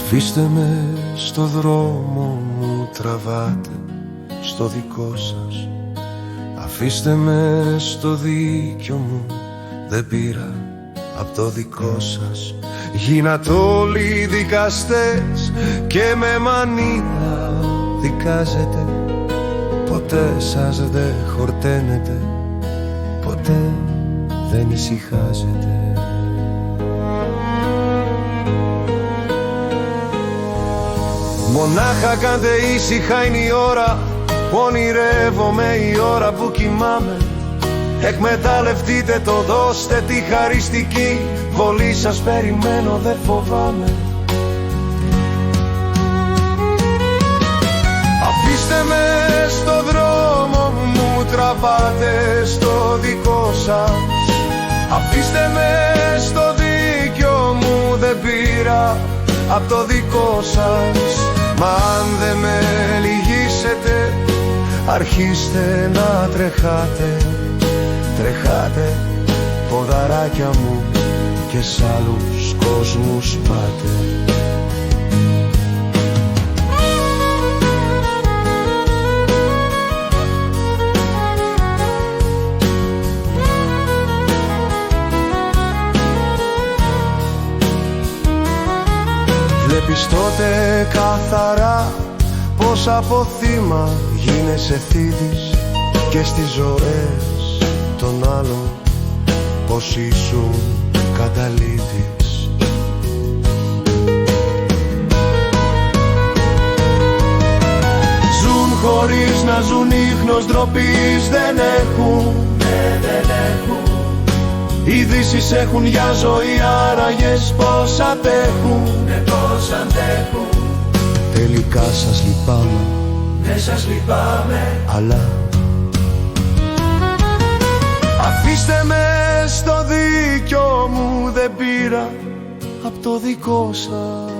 Αφήστε με στο δρόμο μου, τραβάτε στο δικό σας. Αφήστε με στο δίκιο μου, δεν πήρα απ' το δικό σας. Γίνατε όλοι δικαστές και με μανία δικάζετε. Ποτέ σας δεν χορταίνετε, ποτέ δεν ησυχάζετε. Μονάχα κάντε ήσυχα, είναι η ώρα που ονειρεύομαι, η ώρα που κοιμάμαι. Εκμεταλλευτείτε το, δώστε τη χαριστική βολή σας, περιμένω, δεν φοβάμαι. Αφήστε με στο δρόμο μου, τραβάτε στο δικό σας. Αφήστε με στο δίκιο μου, δεν πήρα απ' το δικό σας. Μα αν δεν με λυγίσετε, αρχίστε να τρεχάτε. Τρεχάτε ποδαράκια μου και σ' άλλους κόσμους πάτε. Βλέπεις τότε καθαρά πως από θύμα γίνεσαι θήτης και στις ζωές των άλλων πως ήσουν καταλήτης. Ζουν χωρίς να ζουν, ίχνος ντροπής δεν έχουν, δεν έχουν. Ειδήσεις έχουν για ζωή, άραγες πως αντέχουν, πως αντέχουν. Τελικά σας λυπάμαι, ναι σας λυπάμαι, αλλά αφήστε με στο δίκιο μου, δεν πήρα απ' το δικό σας.